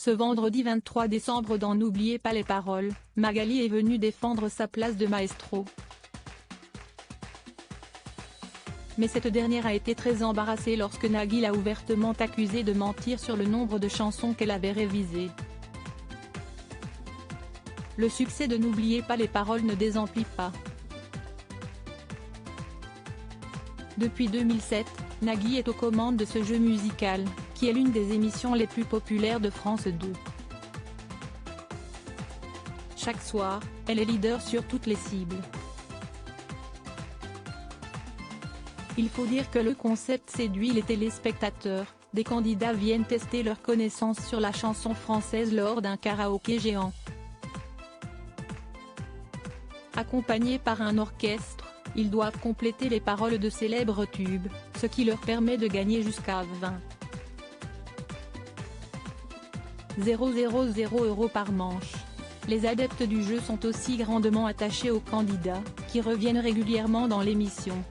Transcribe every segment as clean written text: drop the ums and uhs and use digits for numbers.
Ce vendredi 23 décembre dans N'oubliez pas les paroles, Magali est venue défendre sa place de maestro. Mais cette dernière a été très embarrassée lorsque Nagui l'a ouvertement accusée de mentir sur le nombre de chansons qu'elle avait révisées. Le succès de N'oubliez pas les paroles ne désemplit pas. Depuis 2007, Nagui est aux commandes de ce jeu musical, qui est l'une des émissions les plus populaires de France 2. Chaque soir, elle est leader sur toutes les cibles. Il faut dire que le concept séduit les téléspectateurs, des candidats viennent tester leurs connaissances sur la chanson française lors d'un karaoké géant. Accompagnés par un orchestre, ils doivent compléter les paroles de célèbres tubes, ce qui leur permet de gagner jusqu'à 20 000 € par manche. Les adeptes du jeu sont aussi grandement attachés aux candidats, qui reviennent régulièrement dans l'émission.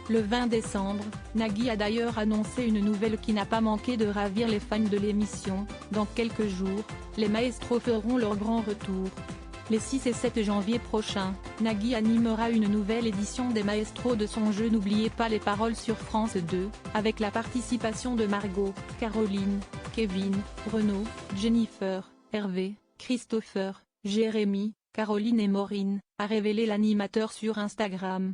Le 20 décembre, Nagui a d'ailleurs annoncé une nouvelle qui n'a pas manqué de ravir les fans de l'émission. Dans quelques jours, les maestros feront leur grand retour. Les 6 et 7 janvier prochains, Nagui animera une nouvelle édition des maestros de son jeu N'oubliez pas les paroles sur France 2, avec la participation de Margot, Caroline, Kevin, Renaud, Jennifer, Hervé, Christopher, Jérémy, Caroline et Maureen, a révélé l'animateur sur Instagram.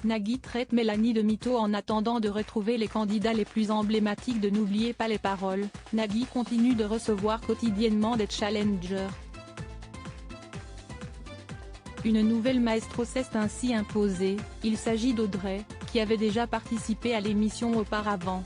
Nagui traite Mélanie de mytho en attendant de retrouver les candidats les plus emblématiques de N'oubliez pas les paroles. Nagui continue de recevoir quotidiennement des challengers. Une nouvelle maestro s'est ainsi imposée, il s'agit d'Audrey, qui avait déjà participé à l'émission auparavant.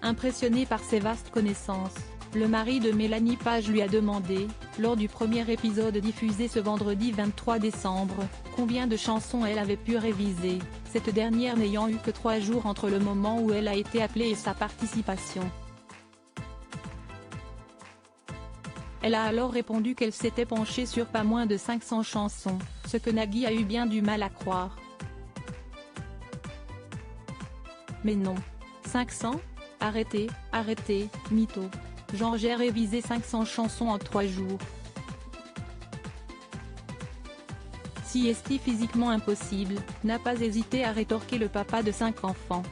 Impressionné par ses vastes connaissances, le mari de Mélanie Page lui a demandé, lors du premier épisode diffusé ce vendredi 23 décembre, combien de chansons elle avait pu réviser, cette dernière n'ayant eu que 3 jours entre le moment où elle a été appelée et sa participation. Elle a alors répondu qu'elle s'était penchée sur pas moins de 500 chansons, ce que Nagui a eu bien du mal à croire. Mais non. 500 ? Arrêtez, arrêtez, mytho. Genre j'ai révisé 500 chansons en 3 jours. Si est physiquement impossible, n'a pas hésité à rétorquer le papa de 5 enfants.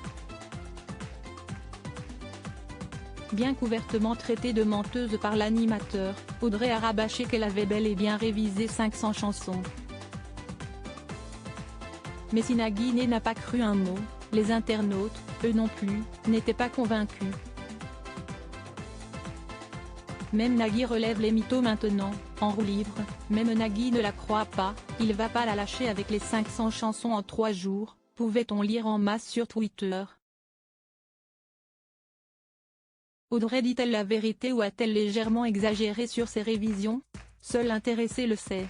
Bien qu'ouvertement traitée de menteuse par l'animateur, Audrey a rabâché qu'elle avait bel et bien révisé 500 chansons. Mais si Nagui n'a pas cru un mot, les internautes, eux non plus, n'étaient pas convaincus. Même Nagui relève les mythos maintenant, en roue libre, même Nagui ne la croit pas, il va pas la lâcher avec les 500 chansons en 3 jours, pouvait-on lire en masse sur Twitter. Audrey dit-elle la vérité ou a-t-elle légèrement exagéré sur ses révisions? Seul l'intéressé le sait.